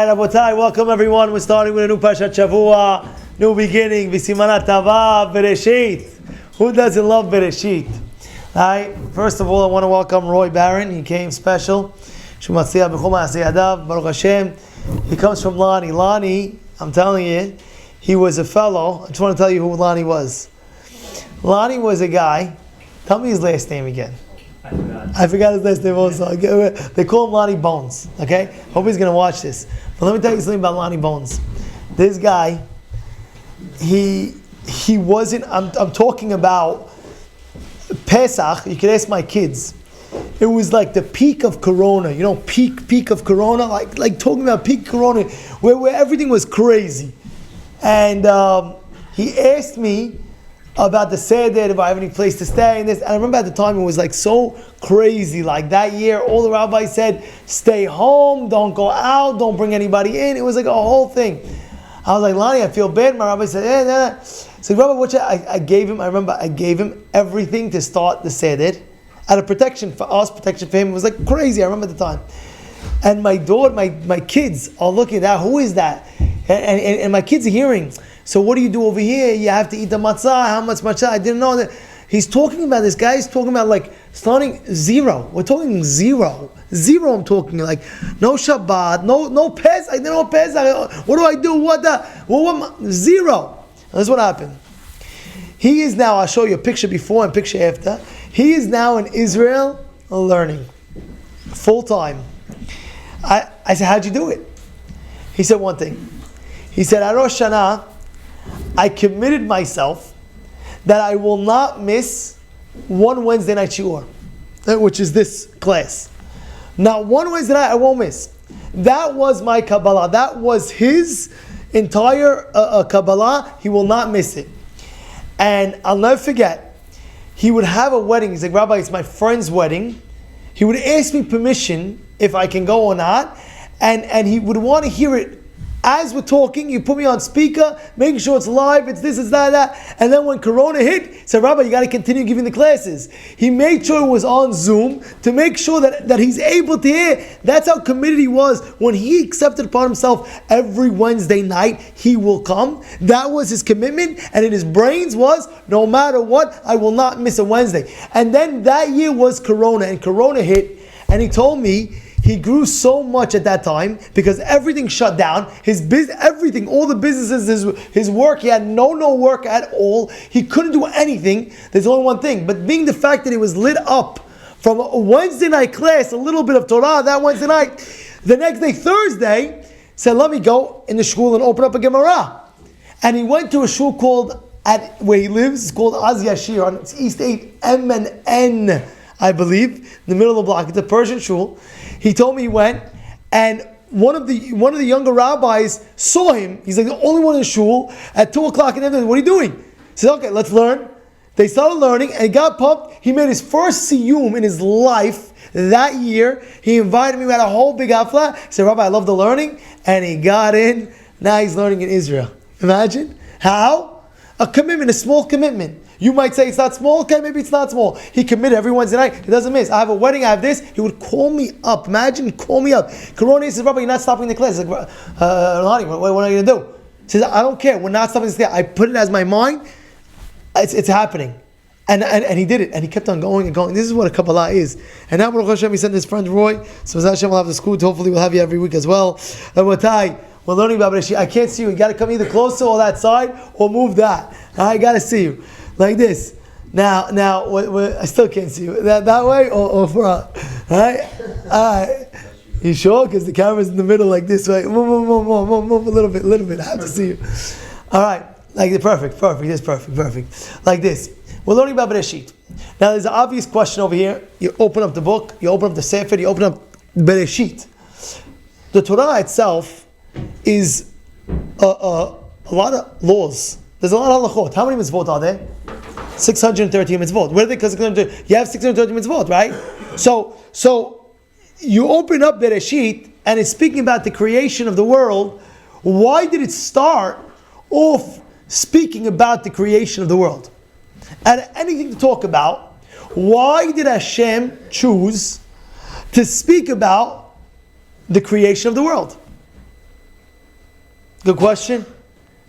Rabotai, welcome everyone. We're starting with a new Parashat Shavua, new beginning. V'simana tava Beresheit. Who doesn't love Beresheit? Right. First of all, I want to welcome Roy Barron. He came special. Shumatzia b'chol ma'aseh yadav. Baruch Hashem. He comes from Lani. Lani, I'm telling you, he was a fellow. I just want to tell you who Lani was. Lani was a guy. Tell me his last name again. I forgot his last name also. They call him Lonnie Bones. Okay? Hope he's going to watch this. But let me tell you something about Lonnie Bones. This guy, he wasn't, I'm talking about Pesach. You can ask my kids. It was like the peak of Corona. You know, peak of Corona. Like talking about peak Corona, where everything was crazy. And he asked me about the Seder, if I have any place to stay, and this. And I remember at the time it was like so crazy. Like that year, all the rabbis said, stay home, don't go out, don't bring anybody in. It was like a whole thing. I was like, Lonnie, I feel bad. My rabbi said, nah. So Rabbi, what I gave him, I remember I gave him everything to start the Seder. Out of protection for us, protection for him. It was like crazy, I remember at the time. And my daughter, my kids are looking at that, who is that? And my kids are hearing, so what do you do over here? You have to eat the matzah. How much matzah? I didn't know that. He's talking about this guy. He's talking about like starting zero. We're talking zero. I'm talking like no Shabbat, no Pesach. I didn't know Pesach. What do I do? Zero. That's what happened. He is now, I'll show you a picture before and picture after. He is now in Israel learning. Full time. I said, how'd you do it? He said one thing. He said, at Rosh Hashanah, I committed myself that I will not miss one Wednesday night shiur, which is this class. Not one Wednesday night I won't miss. That was my Kabbalah. That was his entire Kabbalah. He will not miss it. And I'll never forget, he would have a wedding. He's like, Rabbi, it's my friend's wedding. He would ask me permission if I can go or not. And he would want to hear it. As we're talking, you put me on speaker, making sure it's live, it's this, it's that. And then when Corona hit, he said, Rabbi, you got to continue giving the classes. He made sure it was on Zoom to make sure that he's able to hear. That's how committed he was. When he accepted upon himself every Wednesday night, he will come. That was his commitment. And in his brains was, no matter what, I will not miss a Wednesday. And then that year was Corona, and Corona hit. And he told me, he grew so much at that time because everything shut down. Everything, all the businesses, his work, he had no work at all. He couldn't do anything. There's only one thing. But being the fact that he was lit up from a Wednesday night class, a little bit of Torah that Wednesday night, the next day, Thursday, said, let me go in the shul and open up a Gemara. And he went to a shul called, at where he lives, it's called Az Yashir on East 8, M&N, I believe, in the middle of the block. It's a Persian shul. He told me he went, and one of the younger rabbis saw him. He's like the only one in the shul at 2:00 in the afternoon. What are you doing? He said, okay, let's learn. They started learning, and he got pumped. He made his first siyum in his life that year. He invited me. We had a whole big hafla. He said, Rabbi, I love the learning. And he got in. Now he's learning in Israel. Imagine. How? A commitment, a small commitment. You might say it's not small. Okay, maybe it's not small. He committed every Wednesday night. He doesn't miss. I have a wedding. I have this. He would call me up. Imagine, call me up. Corona says, Rabbi, you're not stopping the class. He's like, honey, what are you going to do? He says, I don't care. We're not stopping this class. I put it as my mind. It's happening. And he did it. And he kept on going and going. This is what a Kabbalah is. And now, Baruch Hashem, he sent his friend Roy. So Bezrat Hashem will have the school. Hopefully we'll have you every week as well. Rabotai, we're learning about Beresheit. I can't see you. You got to come either closer or that side or move that. I got to see you. Like this. Now, I still can't see you. That way or front? Alright. You sure? Because the camera's in the middle like this, right? Move a little bit. I have to see you. Alright. Like perfect. This perfect. Like this. We're learning about Beresheit. Now, there's an obvious question over here. You open up the book, you open up the Sefer, you open up Beresheit. The Torah itself is a lot of laws. There's a lot of halachot. How many mitzvot are there? 630 mitzvot. Where are they? Because you have 630 mitzvot, right? So you open up Beresheit and it's speaking about the creation of the world. Why did it start off speaking about the creation of the world? And anything to talk about, why did Hashem choose to speak about the creation of the world? Good question.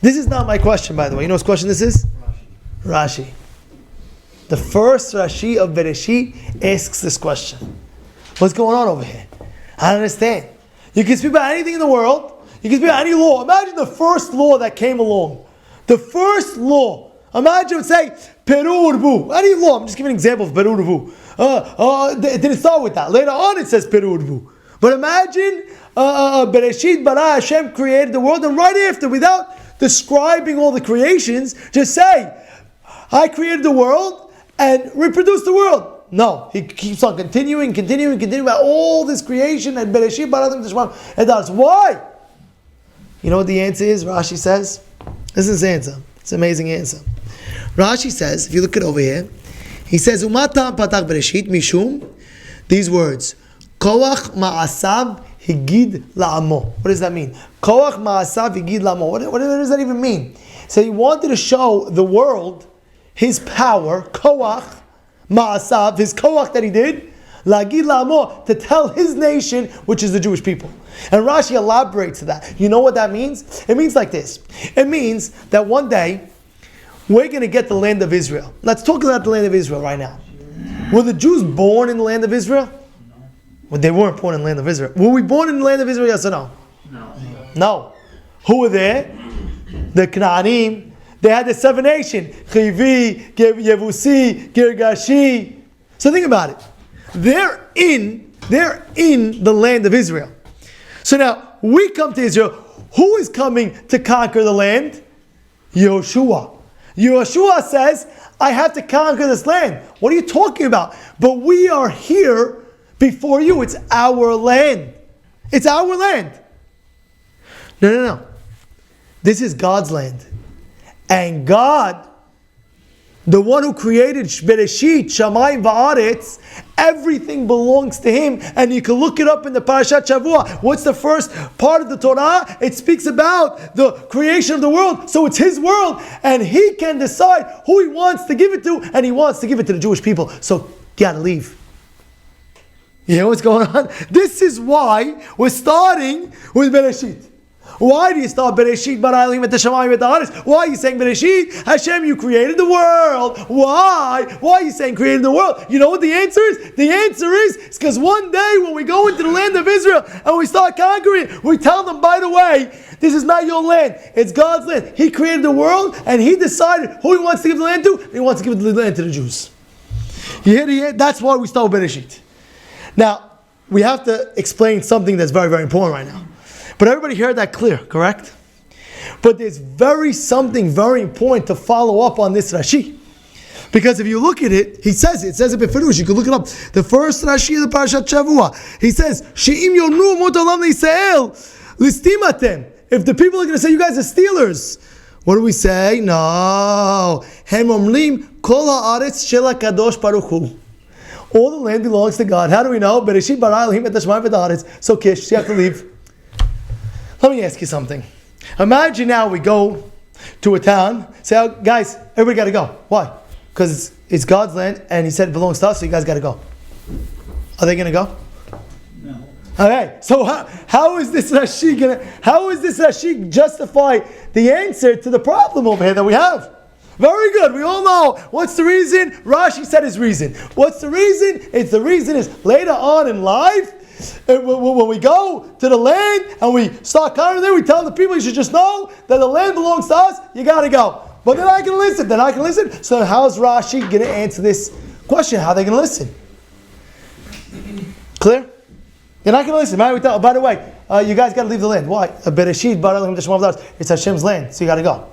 This is not my question, by the way. You know whose question this is? Rashi. The first Rashi of Bereshit asks this question. What's going on over here? I don't understand. You can speak about anything in the world. You can speak about any law. Imagine the first law that came along. The first law. Imagine it would say, Peru Urbu. Any law. I'm just giving an example of Peru Urbu. It didn't start with that. Later on it says Peru Urbu. But imagine Bereshit bara Hashem created the world, and right after, without describing all the creations, just say, I created the world and reproduced the world. No, he keeps on continuing about all this creation and Bereshit bara Hashem. Why? You know what the answer is? Rashi says. This is his answer. It's an amazing answer. Rashi says, if you look it over here, he says, Umatam patach Bereshit mishum, these words, Koach ma'asav higid la'amo. What does that mean? Koach ma'asav higid la'amo. What does that even mean? So he wanted to show the world his power, Koach ma'asav, his Koach that he did, la'gid la'amo, to tell his nation, which is the Jewish people. And Rashi elaborates that. You know what that means? It means like this. It means that one day, we're going to get the land of Israel. Let's talk about the land of Israel right now. Were the Jews born in the land of Israel? Well, they weren't born in the land of Israel. Were we born in the land of Israel, yes or no? No. Who were there? The Canaanim. They had the 7 nations. Chivi, Yevusi, Girgashi. So think about it. They're in the land of Israel. So now, we come to Israel. Who is coming to conquer the land? Yehoshua. Yehoshua says, I have to conquer this land. What are you talking about? But we are here before you. It's our land. It's our land. No. This is God's land. And God, the one who created Bereshit, Shamayim Va'aretz, everything belongs to Him. And you can look it up in the Parashat Shavua. What's the first part of the Torah? It speaks about the creation of the world. So it's His world. And He can decide who He wants to give it to. And He wants to give it to the Jewish people. So you gotta leave. You know what's going on? This is why we're starting with Bereshit. Why do you start Bereshit bara Elohim et hashamayim et haaretz? Why are you saying Bereshit? Hashem, you created the world. Why? Why are you saying created the world? You know what the answer is? The answer is because one day when we go into the land of Israel and we start conquering, we tell them, by the way, this is not your land. It's God's land. He created the world and He decided who He wants to give the land to. And He wants to give the land to the Jews. You hear the end? That's why we start with Bereshit. Now, we have to explain something that's very, very important right now. But everybody heard that clear, correct? But there's something very important to follow up on this Rashi. Because if you look at it, it says it befirush, you can look it up. The first Rashi of the Parashat Shavua, he says, She'im yonu umot olam Yisrael, listimatem. If the people are going to say, you guys are stealers, what do we say? No. Hem omlim kol haaretz shel HaKadosh Baruch Hu. All the land belongs to God. How do we know? Bereshit bara Elohim et hashamayim et haaretz. So Kish, you have to leave. Let me ask you something. Imagine now we go to a town, say, oh, guys, everybody got to go. Why? Because it's God's land and He said it belongs to us, so you guys got to go. Are they going to go? No. Okay, so how is this Rashi justify the answer to the problem over here that we have? Very good. We all know. What's the reason? Rashi said his reason. What's the reason? The reason is later on in life, when we go to the land and we start conquering there, we tell the people, you should just know that the land belongs to us, you got to go. But they're not going to listen. So how's Rashi going to answer this question? How are they going to listen? Clear? They're not going to listen. By the way, you guys got to leave the land. Why? Bereshit bara Elohim et hashamayim et haaretz. It's Hashem's land, so you got to go.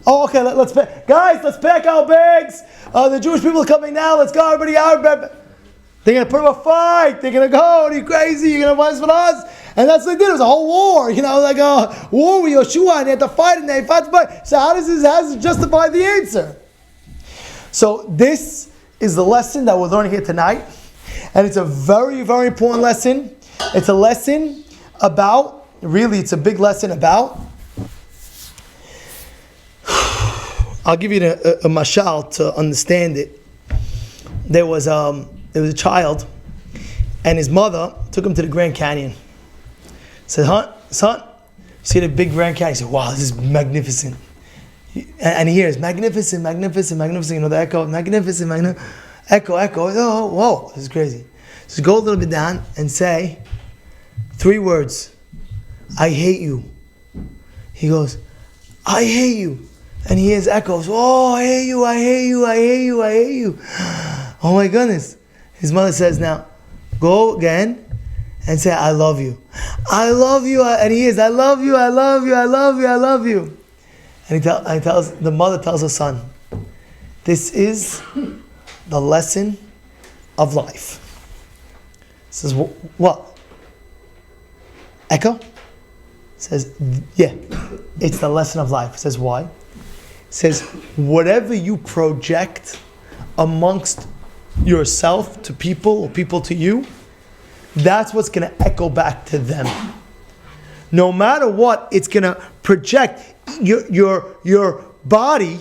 Oh, okay, let's pack our bags. The Jewish people are coming now. Let's go, everybody out. They're going to put up a fight. They're going to go, are you crazy? You're going to fight with us? And that's what they did. It was a whole war. Like a war with Yoshua, and they had to fight, and they fought to fight. So how does this justify the answer? So this is the lesson that we're learning here tonight. And it's a very, very important lesson. It's a lesson about, really it's a big lesson about, I'll give you a mashal to understand it. There was a child, and his mother took him to the Grand Canyon. Said, son, see the big Grand Canyon, you say, wow, this is magnificent. And he hears, magnificent, magnificent, magnificent. You know the echo, magnificent, magnificent. Echo, echo. Oh, whoa, this is crazy. So go a little bit down and say 3 words. I hate you. He goes, I hate you. And he hears echoes. Oh, I hate you, I hate you, I hate you, I hate you. Oh my goodness. His mother says, now, go again and say, I love you. I love you. And he hears, I love you, I love you, I love you, I love you. And the mother tells her son, this is the lesson of life. Says, what? Echo? Says, yeah, it's the lesson of life. Says, why? Says, whatever you project amongst yourself to people or people to you, that's what's going to echo back to them. No matter what, it's going to project. Your body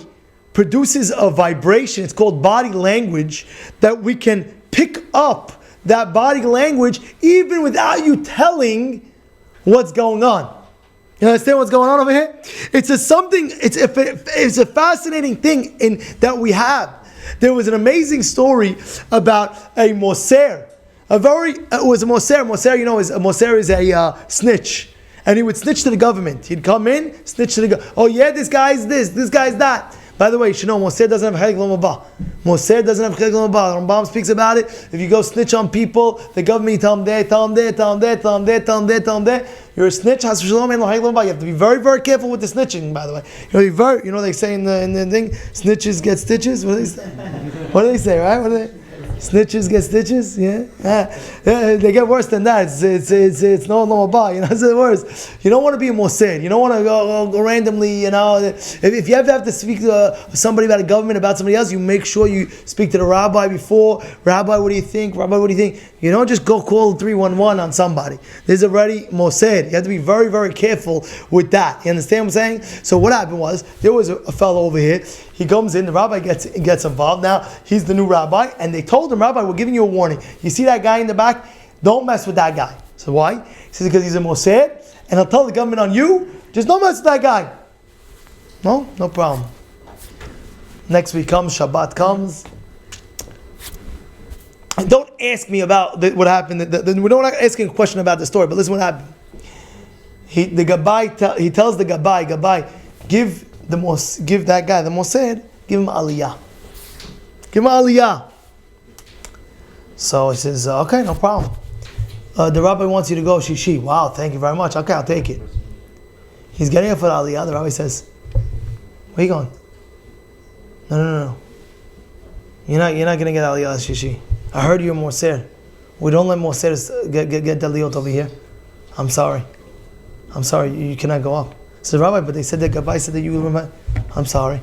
produces a vibration. It's called body language, that we can pick up that body language even without you telling what's going on. You understand what's going on over here? It's a fascinating thing that we have. There was an amazing story about a moser. It was a moser. Moser is a snitch. And he would snitch to the government. He'd come in, snitch to the government. Oh yeah, this guy's this guy's that. By the way, you should know, Moser doesn't have Chelik L'Mabah. Moser doesn't have Chelik L'Mabah. Rambam speaks about it. If you go snitch on people, the government, you tell them there, tell them there, tell them there, tell them there, tell them there, tell them there. You're a snitch, has Shalom and Chelik L'Mabah. You have to be very, very careful with the snitching, by the way. You know they say in the thing, snitches get stitches? What do they say? What do they say, right? Snitches get stitches, yeah? They get worse than that. It's no L'Mabah, it's worse. You don't want to be a Mossad. You don't want to go randomly, If you ever have to speak to somebody about a government, about somebody else, you make sure you speak to the rabbi before. Rabbi, what do you think? Rabbi, what do you think? You don't just go call 311 on somebody. There's already Mossad. You have to be very, very careful with that. You understand what I'm saying? So what happened was, there was a fellow over here. He comes in, the rabbi gets involved. Now, he's the new rabbi, and they told him, Rabbi, we're giving you a warning. You see that guy in the back? Don't mess with that guy. So why? He says, because he's a Mossad, and he'll tell the government on you, just don't mess with that guy. No problem. Next week comes, Shabbat comes. And don't ask me about what happened. We're not asking a question about the story, but listen what happened. He tells the Gabbai, give that guy, the Mossad, give him aliyah. Give him aliyah. So he says, okay, no problem. The rabbi wants you to go shishi. Wow, thank you very much. Okay, I'll take it. He's getting up for aliyah. The rabbi says, where are you going? No. You're not going to get aliyah shishi. I heard you're Moser. We don't let Mosers get aliyot over here. I'm sorry, you cannot go up. So Rabbi, but they said that Gabbai said that you remember. I'm sorry.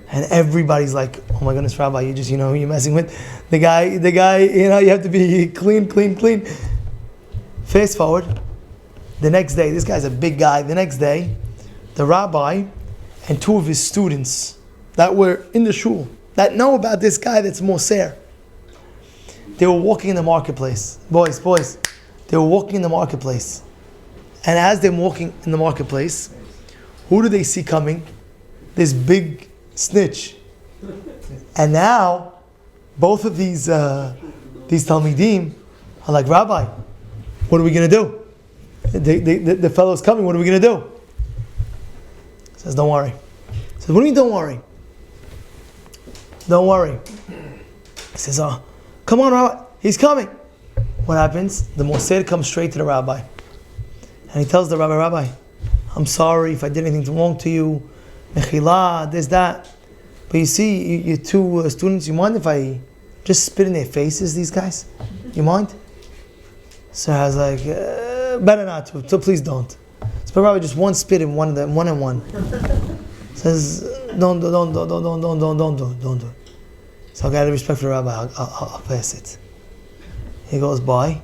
And everybody's like, oh my goodness, Rabbi, you just, who you're messing with. The guy, you have to be clean. Fast forward, the next day, this guy's a big guy. The next day, the rabbi and 2 of his students that were in the shul, that know about this guy that's Moser, they were walking in the marketplace. Boys, they were walking in the marketplace. And as they're walking in the marketplace, who do they see coming? This big snitch. And now, both of these Talmidim are like, Rabbi, what are we going to do? The fellow's coming, what are we going to do? He says, don't worry. He says, what do you mean, don't worry? Don't worry. He says, come on, Rabbi, he's coming. What happens? The Mossad comes straight to the rabbi. And he tells the rabbi, I'm sorry if I did anything wrong to you. Mechila, this, that. But you see, you 2 students, you mind if I just spit in their faces, these guys? You mind? So I was like, better not to, so please don't. So probably just one spit in one of them, one and one. Says, don't do it. So I got respect for the rabbi, I'll pass it. He goes by,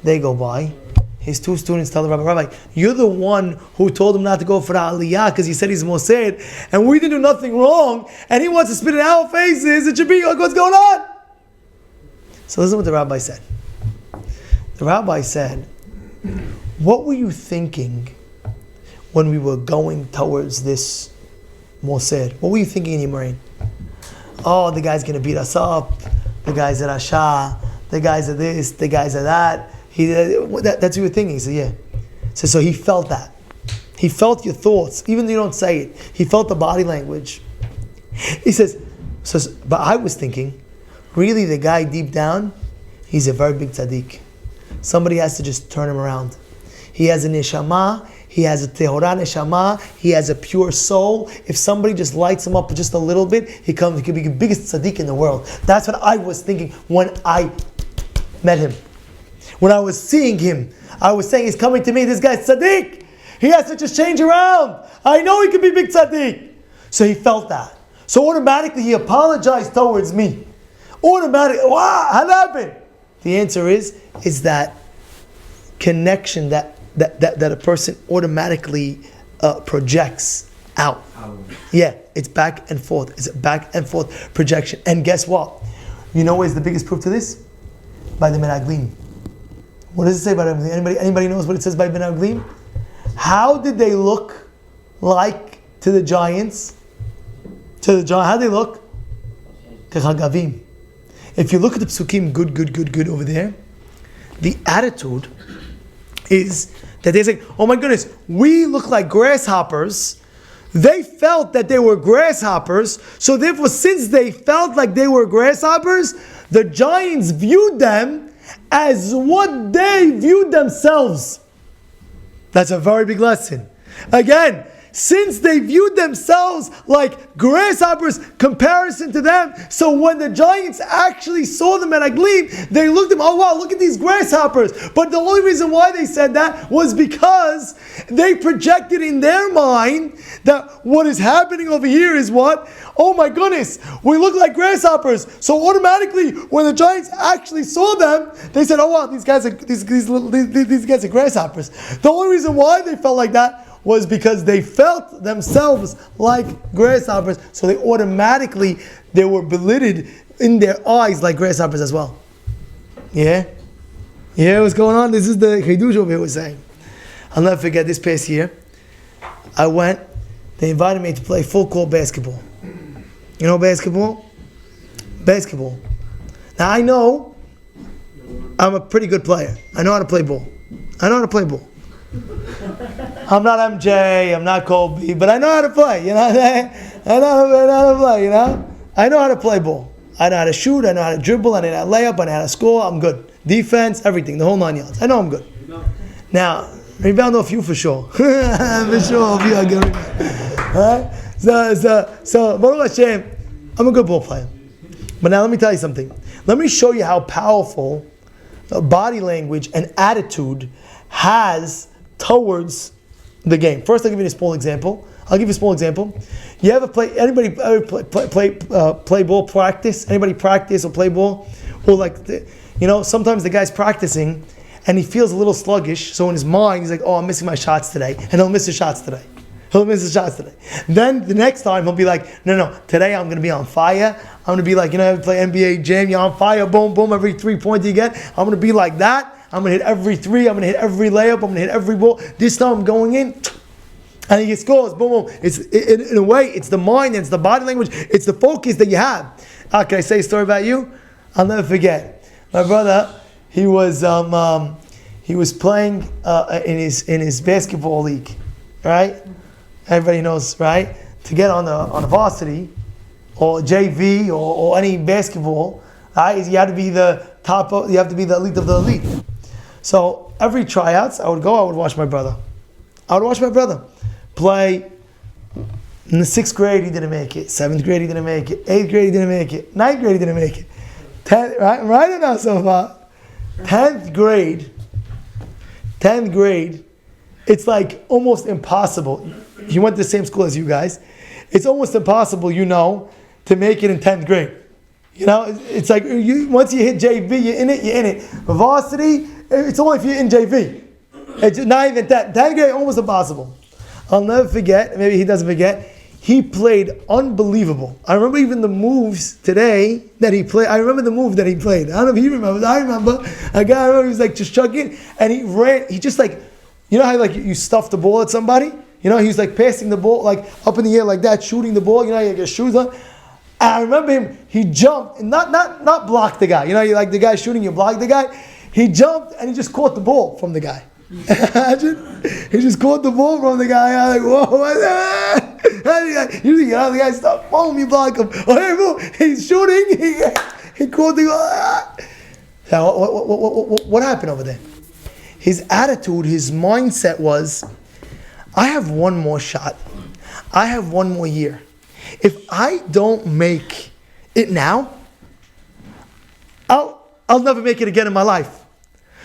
they go by. His 2 students tell the rabbi, you're the one who told him not to go for the aliyah because he said he's Mossad, and we didn't do nothing wrong, and he wants to spit in our faces. It should be like, what's going on? So listen to what the rabbi said. The rabbi said, what were you thinking when we were going towards this Moser? What were you thinking in your brain? Oh, the guy's going to beat us up. The guy's at Asha. The guys are this. The guys are that. That's what you were thinking. He said, yeah. So he felt that. He felt your thoughts, even though you don't say it. He felt the body language. He says, but I was thinking, really the guy deep down, he's a very big tzaddik. Somebody has to just turn him around. He has a neshama, he has a tehorah neshama, he has a pure soul. If somebody just lights him up just a little bit, he could be the biggest tzaddik in the world. That's what I was thinking when I met him. When I was seeing him, I was saying, he's coming to me, this guy's tzaddik. He has to just change around. I know he could be big tzaddik. So he felt that. So automatically he apologized towards me. Automatically, wow, how happened? The answer is that connection that a person automatically projects out. Yeah, it's back and forth. It's a back and forth projection. And guess what? You know where's the biggest proof to this? By the Menaglim. What does it say about everything? Anybody knows what it says by Menaglim? How did they look like to the giants? How did they look? Kechagavim. If you look at the psukim, good over there, the attitude is that they say, oh my goodness, we look like grasshoppers. They felt that they were grasshoppers, so therefore since they felt like they were grasshoppers, the giants viewed them as what they viewed themselves. That's a very big lesson. Again, since they viewed themselves like grasshoppers, comparison to them, so when the giants actually saw them at Aglim, they looked at them, oh wow, look at these grasshoppers. But the only reason why they said that was because they projected in their mind that what is happening over here is what? Oh my goodness, we look like grasshoppers. So automatically, when the giants actually saw them, they said, oh wow, these guys are grasshoppers. The only reason why they felt like that was because they felt themselves like grasshoppers, so they were belittled in their eyes like grasshoppers as well. Yeah? Yeah, what's going on? This is the Chidush over here was saying. I'll never forget this past year. I went, they invited me to play full court basketball. You know basketball? Basketball. Now I know I'm a pretty good player. I know how to play ball. I'm not MJ, I'm not Kobe, but I know how to play, you know what I'm saying? I know how to play, you know? I know how to play ball. I know how to shoot, I know how to dribble, I know how to lay up, I know how to score, I'm good. Defense, everything, the whole 9 yards. I know I'm good. Now, rebound off you for sure. For sure, you are good. Alright? So, Baruch Hashem, I'm a good ball player. But now let me tell you something. Let me show you how powerful body language and attitude has towards the game. First, I'll give you a small example. You ever play? Anybody ever play ball practice? Anybody practice or play ball? Or sometimes the guy's practicing and he feels a little sluggish. So in his mind, he's like, "Oh, I'm missing my shots today," and he'll miss his shots today. Then the next time he'll be like, "No, today I'm going to be on fire. I'm going to be like, you play NBA Jam, you're on fire, boom, boom, every 3-point you get. I'm going to be like that. I'm going to hit every three. I'm going to hit every layup. I'm going to hit every ball. This time I'm going in, and he scores. Boom, boom. It's in a way, it's the mind, it's the body language, it's the focus that you have. Can I say a story about you? I'll never forget. My brother, he was playing in his basketball league, right? Everybody knows, right? To get on the varsity or JV or any basketball, right? You have to be the top. You have to be the elite of the elite. So every tryouts, I would watch my brother. Play. In the 6th grade, he didn't make it. 7th grade, he didn't make it. 8th grade, he didn't make it. 9th grade, he didn't make it. 10th, right or not so far? 10th grade, it's like almost impossible. He went to the same school as you guys. It's almost impossible, to make it in 10th grade. It's like once you hit JV, you're in it. Varsity, it's only if you're in JV. It's not even that. 10th grade, almost impossible. I'll never forget, maybe he doesn't forget, he played unbelievable. I remember even the moves today that he played. I remember the move that he played. I don't know if he remembers. I remember. A guy, he was like just chugging, and he ran. He just how you stuff the ball at somebody? You know, he was like passing the ball, like up in the air like that, shooting the ball. You know, he had his shoes on. And I remember him, he jumped and not blocked the guy. You know, you like the guy shooting, you block the guy. He jumped and he just caught the ball from the guy. Imagine, he just caught the ball from the guy. I'm like, whoa, what's that? Usually, you know, the guy stops, boom, you block him. Oh, hey, boom, he's shooting. He caught the guy. Now, what happened over there? His attitude, his mindset was, I have one more shot. I have one more year. If I don't make it now, I'll never make it again in my life.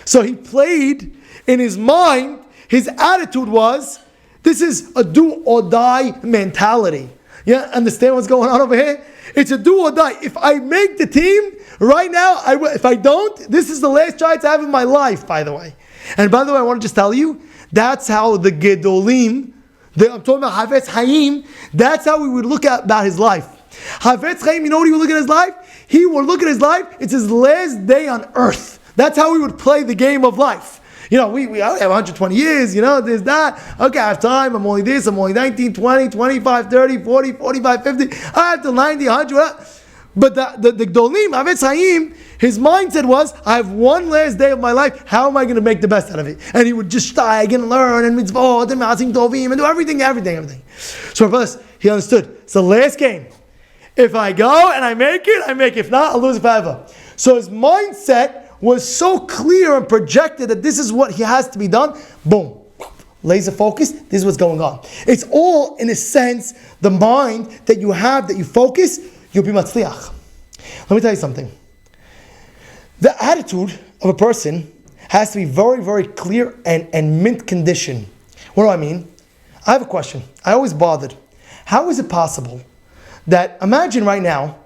So he played in his mind, his attitude was, this is a do or die mentality. Yeah, understand what's going on over here? It's a do or die. If I make the team right now, I will. If I don't, this is the last chance I have in my life, by the way. And by the way, I want to just tell you, that's how the Gedolim, I'm talking about Havetz Chaim, that's how we would look at about his life. Havetz Chaim, you know what he would look at his life? He would look at his life, it's his last day on earth. That's how we would play the game of life. You know, we have 120 years, you know, there's that. Okay, I have time, I'm only this, I'm only 19, 20, 25, 30, 40, 45, 50. I have till 90, 100. But the Gdolim, Havetz Chaim, his mindset was, I have one last day of my life, how am I going to make the best out of it? And he would just steig and learn and mitzvot and ma'asim tovim and do everything. So for us, he understood, it's the last game. If I go and I make it, I make it. If not, I'll lose it forever. So his mindset was so clear and projected that this is what he has to be done. Boom. Laser focus, this is what's going on. It's all, in a sense, the mind that you have, that you focus, you'll be matzliach. Let me tell you something. The attitude of a person has to be very, very clear and mint condition. What do I mean? I have a question. I always bothered. How is it possible that, imagine right now,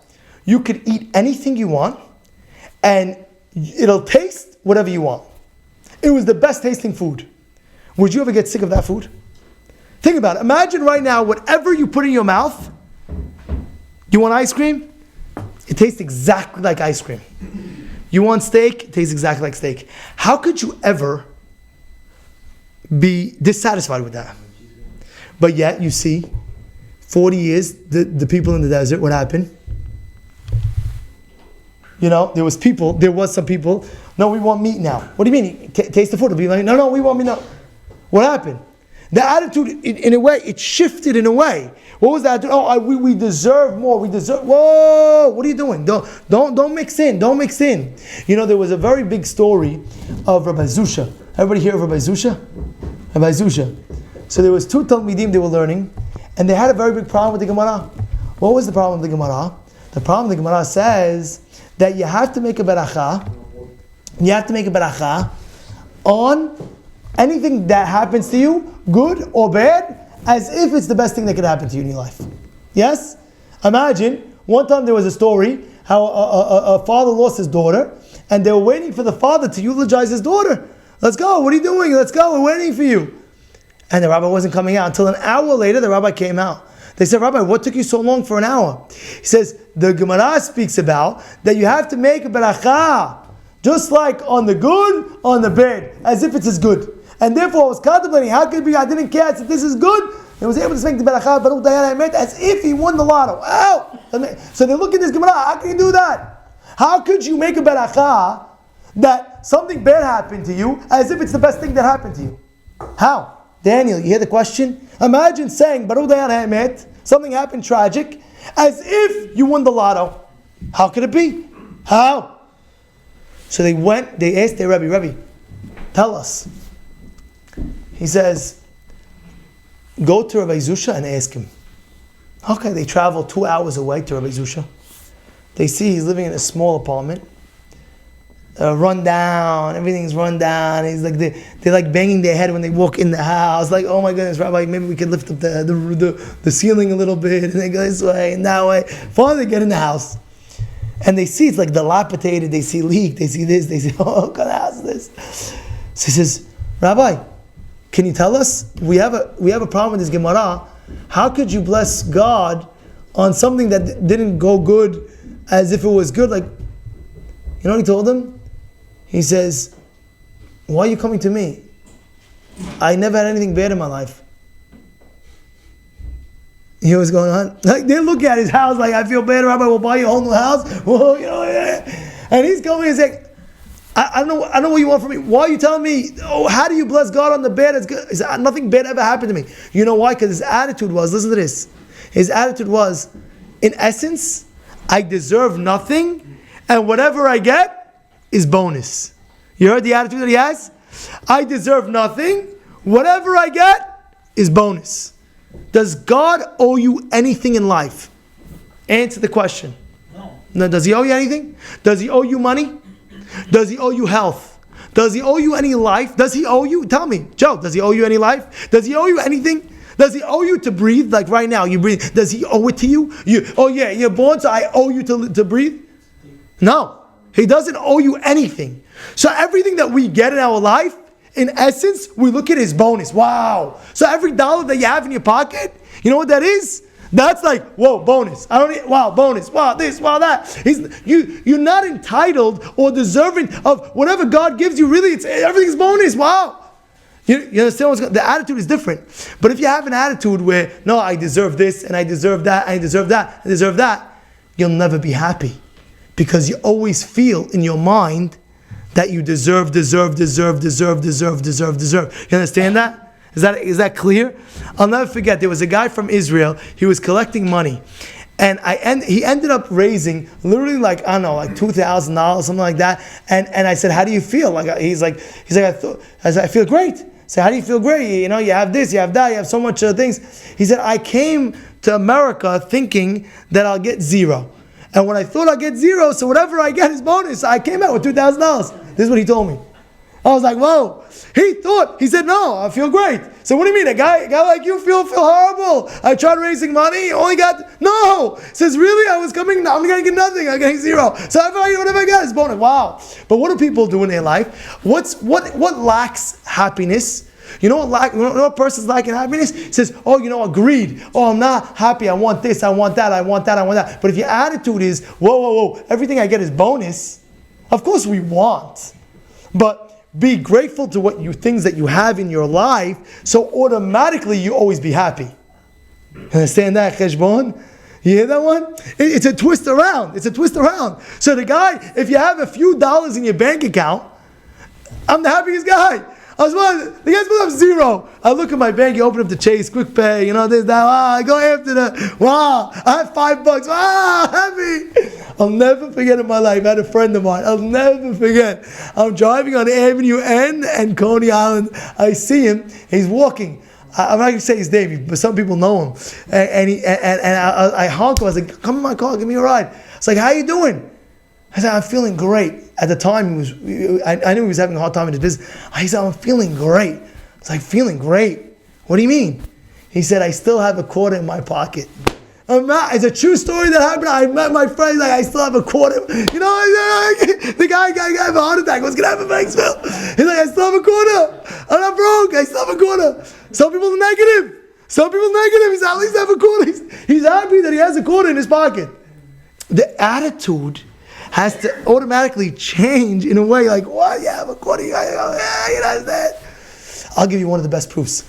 you could eat anything you want and it'll taste whatever you want. It was the best tasting food. Would you ever get sick of that food? Think about it. Imagine right now, whatever you put in your mouth, you want ice cream? It tastes exactly like ice cream. You want steak? It tastes exactly like steak. How could you ever be dissatisfied with that? But yet, you see, 40 years, the people in the desert, what happened? You know, there was some people, no, we want meat now. What do you mean? Taste the food. It'll be like, no, we want meat now. What happened? The attitude, in a way, it shifted in a way. What was that? We deserve more. Whoa! What are you doing? Don't mix in. Don't mix in. You know, there was a very big story of Rabbi Zusha. Everybody hear of Rabbi Zusha? Rabbi Zusha. So there was two Talmidim they were learning, and they had a very big problem with the Gemara. What was the problem with the Gemara? The problem with the Gemara says that you have to make a beracha. You have to make a beracha on anything that happens to you, good or bad, as if it's the best thing that could happen to you in your life. Yes? Imagine, one time there was a story how a father lost his daughter, and they were waiting for the father to eulogize his daughter. Let's go, what are you doing? Let's go, we're waiting for you. And the rabbi wasn't coming out. Until an hour later, the rabbi came out. They said, Rabbi, what took you so long for an hour? He says, the Gemara speaks about that you have to make a beracha, just like on the good, on the bad, as if it's as good. And therefore, I was contemplating, how could it be I didn't care, if this is good, he was able to make the beracha, Baruch Dayan Emet, as if he won the lotto. Ow! So they look at this Gemara, how can you do that? How could you make a beracha that something bad happened to you, as if it's the best thing that happened to you? How? Daniel, you hear the question? Imagine saying, Baruch Dayan Emet, something happened tragic, as if you won the lotto. How could it be? How? So they asked their Rabbi, tell us. He says, go to Rabbi Zusha and ask him. Okay, they travel 2 hours away to Rabbi Zusha. They see he's living in a small apartment. Run down, everything's run down. He's like they're like banging their head when they walk in the house. Like, oh my goodness, Rabbi, maybe we could lift up the ceiling a little bit. And they go this way and that way. Finally, they get in the house. And they see it's like dilapidated. They see leak. They see this. They see, oh, what kind of house is this? So he says, Rabbi, can you tell us? We have a problem with this Gemara. How could you bless God on something that didn't go good as if it was good? Like, you know what he told them? He says, why are you coming to me? I never had anything bad in my life. You know what's going on? Like, they look at his house like, I feel bad, Rabbi, we'll buy you a whole new house. Well, and he's coming and saying, I don't know what you want from me. Why are you telling me, how do you bless God on the bad? It's good. Nothing bad ever happened to me. You know why? Because his attitude was, listen to this. His attitude was, in essence, I deserve nothing, and whatever I get is bonus. You heard the attitude that he has? I deserve nothing, whatever I get is bonus. Does God owe you anything in life? Answer the question. No. Does he owe you anything? Does he owe you money? Does he owe you health? Does he owe you any life? Does he owe you? Tell me, Joe, does he owe you any life? Does he owe you anything? Does he owe you to breathe? Like right now, you breathe. Does he owe it to you? You're born, so I owe you to breathe? No. He doesn't owe you anything. So everything that we get in our life, in essence, we look at his bonus. Wow. So every dollar that you have in your pocket, you know what that is? That's like, whoa, bonus. Wow, bonus. Wow, this, wow, that. You're not entitled or deserving of whatever God gives you. Really, everything's bonus. Wow. You understand what's going on? The attitude is different. But if you have an attitude where, no, I deserve this, and I deserve that, I deserve that, I deserve that, you'll never be happy. Because you always feel in your mind that you deserve. You understand that? Is that clear? I'll never forget, there was a guy from Israel, he was collecting money. And he ended up raising literally like $2,000, something like that. And I said, how do you feel? He's like, I feel great. I said, how do you feel great? You have this, you have that, you have so much things. He said, I came to America thinking that I'll get zero. And when I thought I'd get zero, so whatever I get is bonus. I came out with $2,000. This is what he told me. I was like, whoa. He said, no, I feel great. So what do you mean? A guy like you feel horrible? I tried raising money, only got, no. He says, really? I'm going to get nothing. I'm getting zero. So whatever I get is bonus. Wow. But what do people do in their life? What lacks happiness? You know what a person's lacking happiness? He says, greed. Oh, I'm not happy. I want this, I want that, I want that, I want that. But if your attitude is, whoa, everything I get is bonus, of course we want. But be grateful to things that you have in your life, so automatically you always be happy. Understand that, Cheshbon? You hear that one? It's a twist around. So the guy, if you have a few dollars in your bank account, I'm the happiest guy. The guy's supposed to have zero. I look at my bank, you open up the Chase, quick pay, this, that, I go after the, wow, I have $5, wow, happy. I'll never forget in my life, I had a friend of mine, I'll never forget. I'm driving on Avenue N and Coney Island, I see him, he's walking. I'm not going to say his name, but some people know him. And I honked him, I was like, come in my car, give me a ride. I was like, how you doing? I said, I'm feeling great. At the time, I knew he was having a hard time in his business. I said, I'm feeling great. I was like, feeling great? What do you mean? He said, I still have a quarter in my pocket. It's a true story that happened. I met my friend, I still have a quarter. The guy have a heart attack. What's going to happen, Banksville? He's like, I still have a quarter. I'm not broke. I still have a quarter. Some people are negative. He said, at least I have a quarter. He's happy that he has a quarter in his pocket. The attitude has to automatically change in a way like, what? You have a quarter? I'll give you one of the best proofs.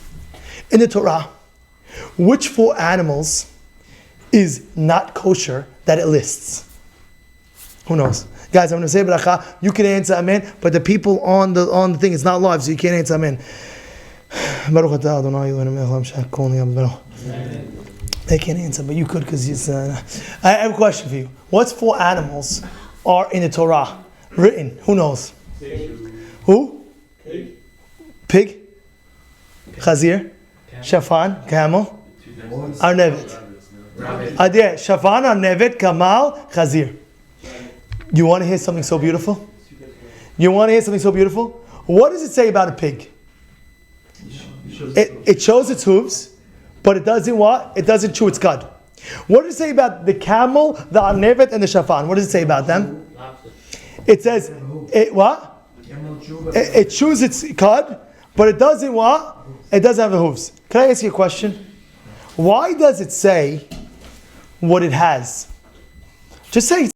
In the Torah, which 4 animals is not kosher that it lists? Who knows? Guys, I'm going to say bracha. You can answer amen, but the people on the thing, it's not live, so you can't answer amen. They can't answer, but you could because it's... I have a question for you. What's 4 animals are in the Torah written? Who knows? Who? Pig? Chazir? Shafan? Camel? Arnevet? Shafan, Arnevet, Kamal, Chazir. You want to hear something so beautiful? What does it say about a pig? It shows its hooves, but it doesn't what? It doesn't chew its cud. What does it say about the camel, the arnevet, and the shafan? What does it say about them? It says, what? It chews its cud, but it doesn't what? It doesn't have the hooves. Can I ask you a question? Why does it say what it has? Just say